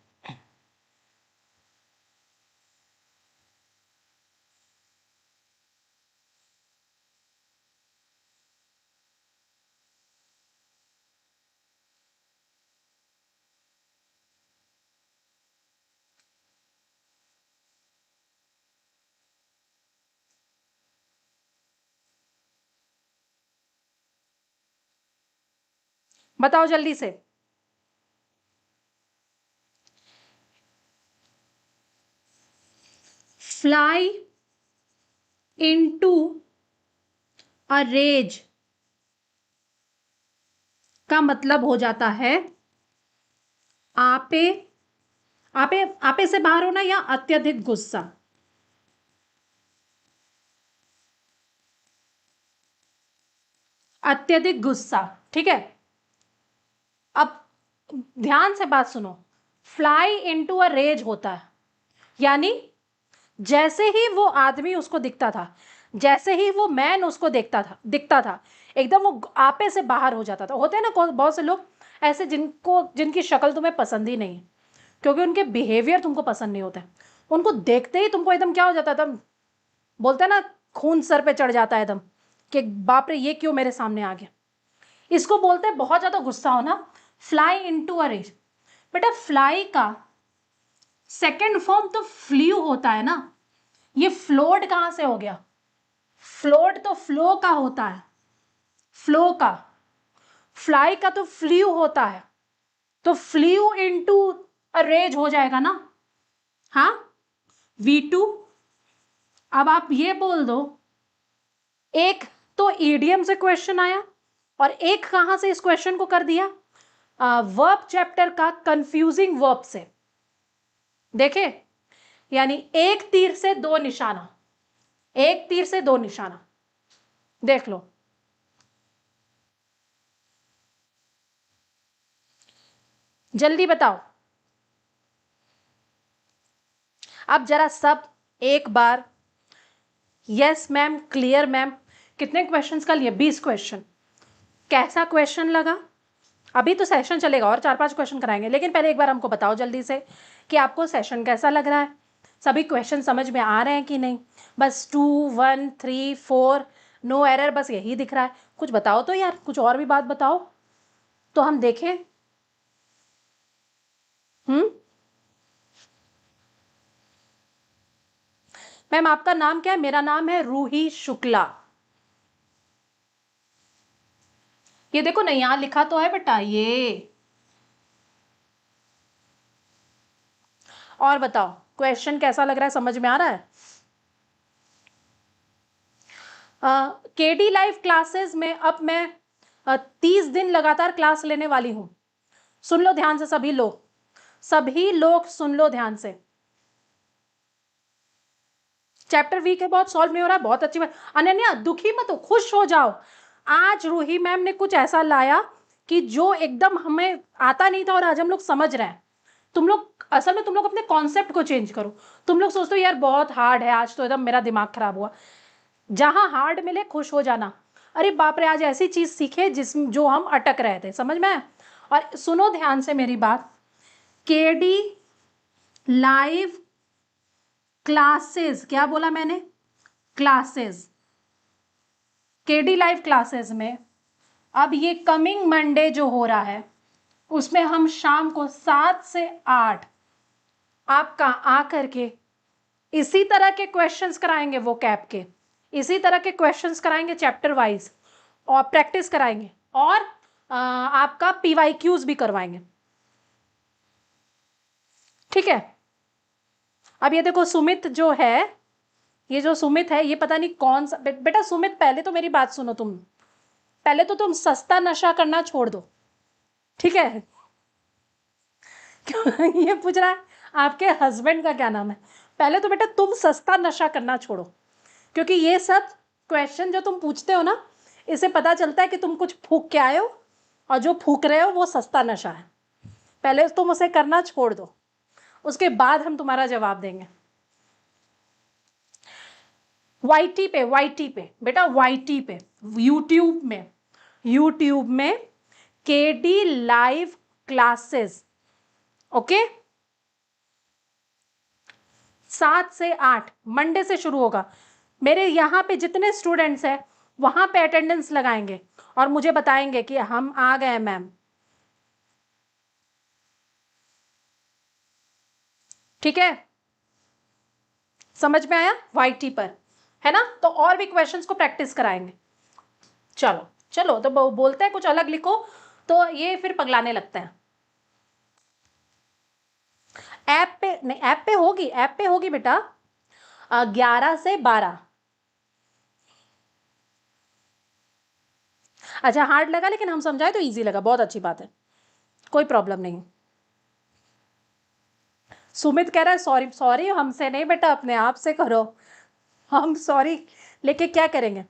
बताओ जल्दी से। फ्लाई इनटू अ रेज का मतलब हो जाता है आपे, आपे आपे से बाहर होना या अत्यधिक गुस्सा। अत्यधिक गुस्सा, ठीक है। अब ध्यान से बात सुनो, फ्लाई इनटू अ रेज होता है, यानी जैसे ही वो आदमी उसको दिखता था, जैसे ही वो मैन उसको दिखता था एकदम वो आपे से बाहर हो जाता था। होते हैं ना बहुत से लोग ऐसे जिनकी शक्ल तुम्हें पसंद ही नहीं, क्योंकि उनके बिहेवियर तुमको पसंद नहीं होते, उनको देखते ही तुमको एकदम क्या हो जाता था, बोलते हैं ना खून सर पे चढ़ जाता है एकदम कि बाप रे ये क्यों मेरे सामने आ गया। इसको बोलते हैं बहुत ज्यादा गुस्सा होना, फ्लाई इनटू अ रेज। बेटा फ्लाई का सेकेंड फॉर्म तो फ्लू होता है ना, ये फ्लोड कहां से हो गया? फ्लोड तो फ्लो का होता है, फ्लो का। फ्लाई का तो फ्लू होता है, तो फ्लू इनटू अ रेज हो जाएगा ना। हाँ, V2। अब आप ये बोल दो, एक तो ईडीएम से क्वेश्चन आया और एक कहां से इस क्वेश्चन को कर दिया, वर्ब चैप्टर का कंफ्यूजिंग वर्ब से। देखे, यानी एक तीर से दो निशाना, एक तीर से दो निशाना। देख लो, जल्दी बताओ। अब जरा सब एक बार, यस मैम, क्लियर मैम। कितने क्वेश्चंस का लिए? 20 क्वेश्चन। कैसा क्वेश्चन लगा? अभी तो सेशन चलेगा और 4-5 क्वेश्चन कराएंगे, लेकिन पहले एक बार हमको बताओ जल्दी से कि आपको सेशन कैसा लग रहा है, सभी क्वेश्चन समझ में आ रहे हैं कि नहीं। बस 2, 1, 3, 4 नो एरर, बस यही दिख रहा है। कुछ बताओ तो यार, कुछ और भी बात बताओ तो हम देखें। मैम आपका नाम क्या है? मेरा नाम है रूही शुक्ला। ये देखो ना, यहां लिखा तो है बेटा ये। और बताओ क्वेश्चन कैसा लग रहा है, समझ में आ रहा है? केडी लाइव क्लासेस में अब मैं 30 दिन लगातार क्लास लेने वाली हूं। सुन लो ध्यान से सभी लोग, सभी लोग सुन लो ध्यान से। चैप्टर वीक है, बहुत सॉल्व नहीं हो रहा है, बहुत अच्छी बात। अनन्या दुखी मत हो, खुश हो जाओ। आज रूही मैम ने कुछ ऐसा लाया कि जो एकदम हमें आता नहीं था और आज हम लोग समझ रहे हैं। तुम लोग असल में, तुम लोग अपने कॉन्सेप्ट को चेंज करो। तुम लोग सोचते हो यार बहुत हार्ड है, आज तो एकदम मेरा दिमाग खराब हुआ। जहां हार्ड मिले खुश हो जाना। अरे बाप रे, आज ऐसी चीज सीखे जिस जो हम अटक रहे थे, समझ में आया? और सुनो ध्यान से मेरी बात, केडी लाइव क्लासेस, क्या बोला मैंने? क्लासेस, केडी लाइव क्लासेस में अब ये कमिंग मंडे जो हो रहा है, उसमें हम शाम को 7 से 8 आपका आकर के इसी तरह के क्वेश्चंस कराएंगे, वो कैप के इसी तरह के क्वेश्चंस कराएंगे चैप्टर वाइज, और प्रैक्टिस कराएंगे, और आपका पीवाईक्यूज भी करवाएंगे। ठीक है? अब ये देखो सुमित जो है, ये जो सुमित है, ये पता नहीं कौन सा बेटा सुमित, पहले तो मेरी बात सुनो तुम। पहले तो तुम सस्ता नशा करना छोड़ दो, ठीक है? क्यों ये पूछ रहा है आपके हस्बैंड का क्या नाम है? पहले तो बेटा तुम सस्ता नशा करना छोड़ो, क्योंकि ये सब क्वेश्चन जो तुम पूछते हो ना, इससे पता चलता है कि तुम कुछ फूक के आए हो, और जो फूक रहे हो वो सस्ता नशा है। पहले तुम उसे करना छोड़ दो, उसके बाद हम तुम्हारा जवाब देंगे। वाईटी पे, वाईटी पे बेटा, वाईटी पे, यूट्यूब में केडी लाइव क्लासेस, ओके? 7 से 8 मंडे से शुरू होगा। मेरे यहाँ पे जितने स्टूडेंट्स हैं वहां पे अटेंडेंस लगाएंगे और मुझे बताएंगे कि हम आ गए मैम। ठीक है? समझ में आया? वाईटी पर है ना? तो और भी क्वेश्चंस को प्रैक्टिस कराएंगे। चलो चलो, तो बोलते हैं कुछ अलग लिखो तो ये फिर पगलाने लगते हैं। ऐप पे नहीं, ऐप पे होगी, ऐप पे होगी बेटा, 11 से 12। अच्छा हार्ड लगा, लेकिन हम समझाए तो इजी लगा, बहुत अच्छी बात है, कोई प्रॉब्लम नहीं। सुमित कह रहा है सॉरी, सॉरी हमसे नहीं बेटा, अपने आप से करो। हम सॉरी लेके क्या करेंगे?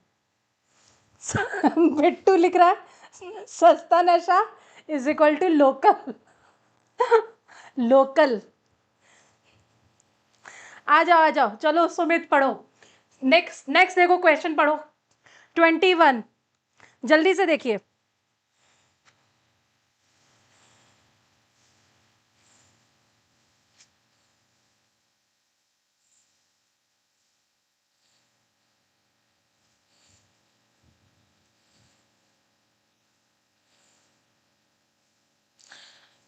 बिट्टू लिख रहा है सस्ता नशा is equal to local. Local. आ जाओ आ जाओ, चलो सुमित पढ़ो। नेक्स्ट नेक्स्ट देखो, क्वेश्चन पढ़ो 21, जल्दी से देखिए।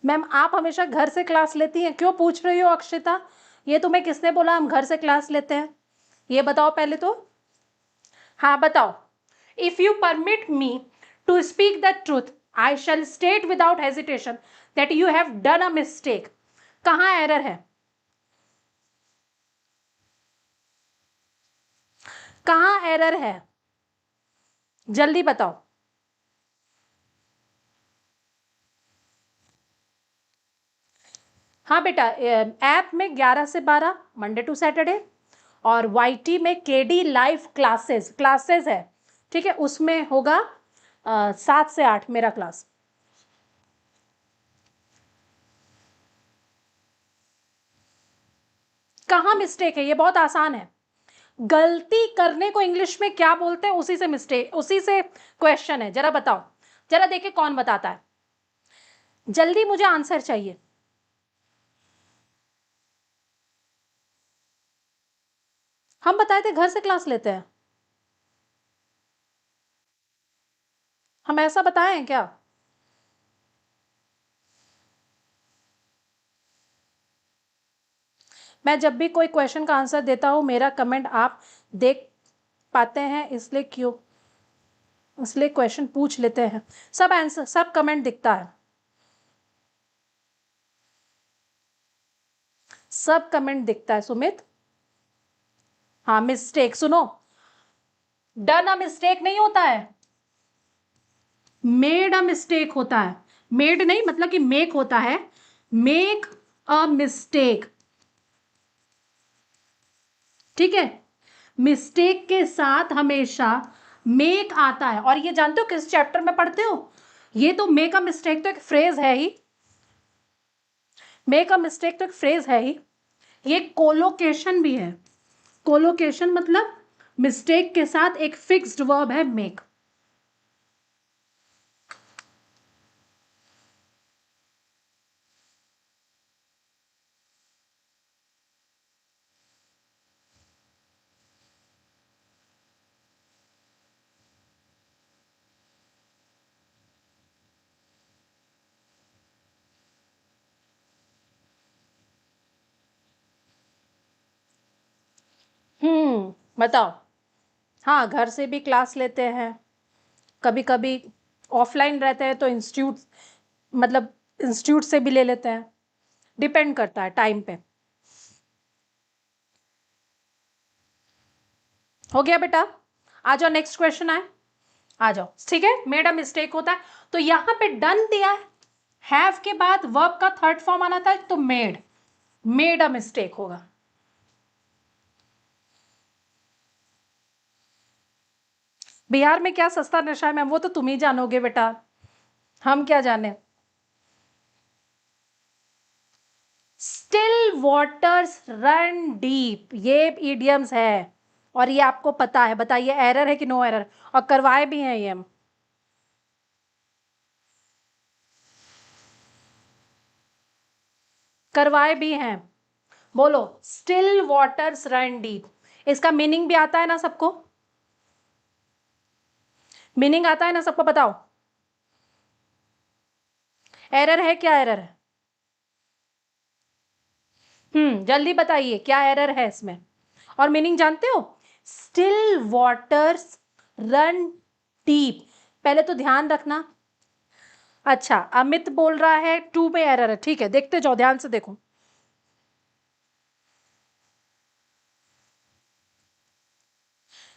मैम आप हमेशा घर से क्लास लेती हैं, क्यों पूछ रही हो अक्षिता? ये तुम्हें किसने बोला हम घर से क्लास लेते हैं? ये बताओ पहले तो। हाँ बताओ। If you permit me to speak the truth, I shall state without hesitation that you have done a mistake. कहाँ एरर है? कहाँ एरर है? जल्दी बताओ। हाँ बेटा, ऐप में 11 से 12 मंडे टू सैटरडे, और YT में KD लाइव क्लासेस क्लासेस है, ठीक है, उसमें होगा 7 से 8 मेरा क्लास। कहाँ मिस्टेक है? ये बहुत आसान है। गलती करने को इंग्लिश में क्या बोलते हैं? उसी से मिस्टेक, उसी से क्वेश्चन है। जरा बताओ, जरा देखिए कौन बताता है। जल्दी मुझे आंसर चाहिए। हम बताए थे घर से क्लास लेते हैं, हम ऐसा बताए हैं क्या? मैं जब भी कोई क्वेश्चन का आंसर देता हूं, मेरा कमेंट आप देख पाते हैं, इसलिए क्यों, इसलिए क्वेश्चन पूछ लेते हैं। सब आंसर, सब कमेंट दिखता है, सब कमेंट दिखता है सुमित। हाँ, मिस्टेक सुनो, डन अ मिस्टेक नहीं होता है, मेड अ मिस्टेक होता है। मेड नहीं मतलब कि मेक होता है, मेक अ मिस्टेक, ठीक है। मिस्टेक के साथ हमेशा मेक आता है। और ये जानते हो किस चैप्टर में पढ़ते हो? ये तो मेक अ मिस्टेक तो एक फ्रेज है ही, मेक अ मिस्टेक तो एक फ्रेज है ही, ये कोलोकेशन भी है। कोलोकेशन मतलब मिस्टेक के साथ एक फिक्स्ड वर्ब है मेक। बताओ। हाँ, घर से भी क्लास लेते हैं, कभी कभी ऑफलाइन रहते हैं तो इंस्टीट्यूट, मतलब इंस्टीट्यूट से भी ले लेते हैं, डिपेंड करता है टाइम पे। हो गया बेटा? आ जाओ, नेक्स्ट क्वेश्चन आए, आ जाओ, ठीक है। मेड अ मिस्टेक होता है, तो यहां पे डन दिया है, हैव के बाद वर्ब का थर्ड फॉर्म आना था, तो मेड, मेड अ मिस्टेक होगा। बिहार में क्या सस्ता नशा है मैम, वो तो तुम ही जानोगे बेटा, हम क्या जाने। स्टिल वाटर्स रन डीप, ये इडियम्स है, और ये आपको पता है। बताइए एरर है कि नो एरर? और करवाए भी हैं ये हम। करवाए भी हैं। बोलो, स्टिल वाटर्स रन डीप, इसका मीनिंग भी आता है ना सबको? मीनिंग आता है ना सबको? बताओ, एरर है क्या? एरर है? जल्दी बताइए क्या एरर है इसमें। और मीनिंग जानते हो? स्टिल वाटर्स रन डीप, पहले तो ध्यान रखना। अच्छा, अमित बोल रहा है 2 में एरर है, ठीक है, देखते जाओ, ध्यान से देखो।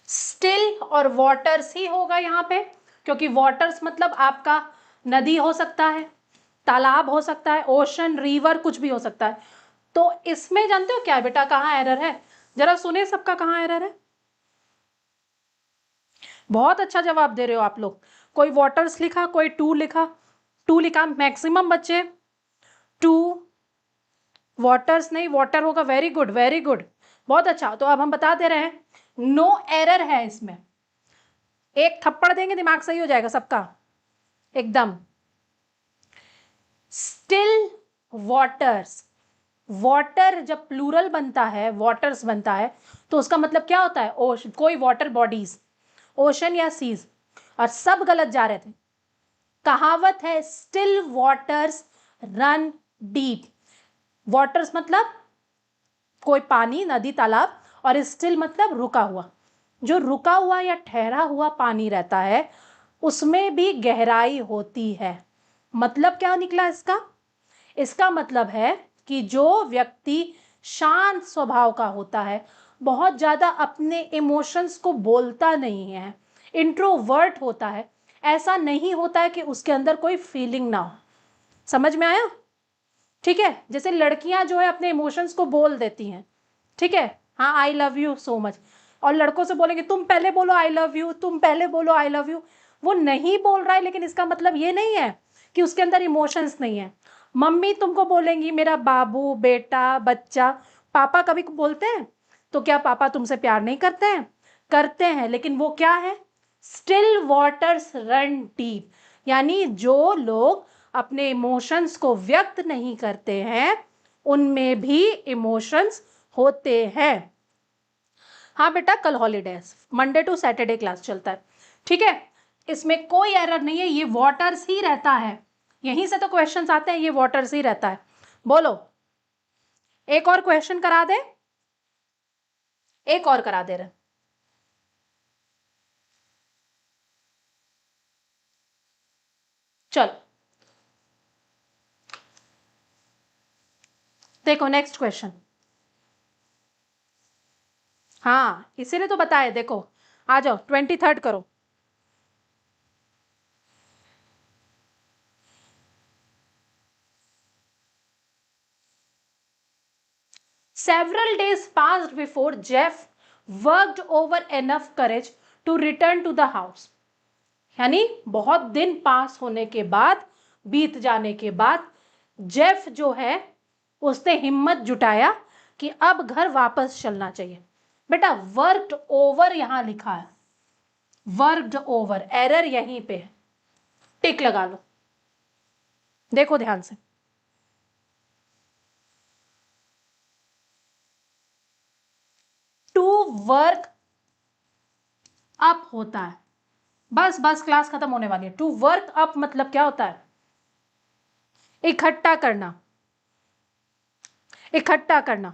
स्टिल और वाटर्स ही होगा यहाँ पे, क्योंकि वाटर्स मतलब आपका नदी हो सकता है, तालाब हो सकता है, ओशन, रिवर, कुछ भी हो सकता है। तो इसमें जानते हो क्या बेटा, कहाँ एरर है? जरा सुने सबका कहाँ एरर है। बहुत अच्छा जवाब दे रहे हो आप लोग। कोई वाटर्स लिखा, कोई टू लिखा, टू लिखा, मैक्सिमम बच्चे टू, वाटर्स नहीं वाटर होगा। वेरी गुड, वेरी गुड, बहुत अच्छा। तो अब हम बता दे रहे हैं नो एरर है इसमें, एक थप्पड़ देंगे दिमाग सही हो जाएगा सबका एकदम। स्टिल वाटर्स, वाटर जब प्लूरल बनता है, वाटर्स बनता है, तो उसका मतलब क्या होता है? ओशन, कोई वाटर बॉडीज, ओशन या सीज। और सब गलत जा रहे थे। कहावत है still waters run deep, waters मतलब कोई पानी, नदी, तालाब, और स्टिल मतलब रुका हुआ। जो रुका हुआ या ठहरा हुआ पानी रहता है, उसमें भी गहराई होती है। मतलब क्या निकला इसका? इसका मतलब है कि जो व्यक्ति शांत स्वभाव का होता है, बहुत ज्यादा अपने इमोशंस को बोलता नहीं है, इंट्रोवर्ट होता है, ऐसा नहीं होता है कि उसके अंदर कोई फीलिंग ना हो। समझ में आया? ठीक है, जैसे लड़कियां जो है अपने इमोशंस को बोल देती हैं, ठीक है, हाँ I love you so much, और लड़कों से बोलेंगे तुम पहले बोलो आई लव यू, तुम पहले बोलो आई लव यू। वो नहीं बोल रहा है, लेकिन इसका मतलब ये नहीं है कि उसके अंदर इमोशंस नहीं है। मम्मी तुमको बोलेंगी मेरा बाबू, बेटा, बच्चा, पापा कभी बोलते हैं? तो क्या पापा तुमसे प्यार नहीं करते हैं? करते हैं, लेकिन वो क्या है? स्टिल वाटर्स रन डीप, यानी जो लोग अपने इमोशंस को व्यक्त नहीं करते हैं उनमें भी इमोशंस होते हैं। हाँ बेटा, कल हॉलीडे है, मंडे टू सैटरडे क्लास चलता है, ठीक है, इसमें कोई एरर नहीं है, ये वाटर्स ही रहता है, यहीं से तो क्वेश्चंस आते हैं, ये वाटर्स ही रहता है। बोलो, एक और क्वेश्चन करा दे, एक और करा दे रहे, चलो देखो नेक्स्ट क्वेश्चन। हाँ इसीलिए तो बताए, देखो आ जाओ 23rd करो। Several days passed before Jeff worked over enough courage to return to the house. यानी बहुत दिन पास होने के बाद, बीत जाने के बाद, जेफ जो है उसने हिम्मत जुटाया कि अब घर वापस चलना चाहिए। बेटा वर्कड ओवर यहां लिखा है, वर्कड ओवर, एरर यहीं पे है, टिक लगा लो। देखो ध्यान से, टू वर्क अप होता है, बस बस क्लास खत्म होने वाली है। टू वर्क अप मतलब क्या होता है? इकट्ठा करना, इकट्ठा करना,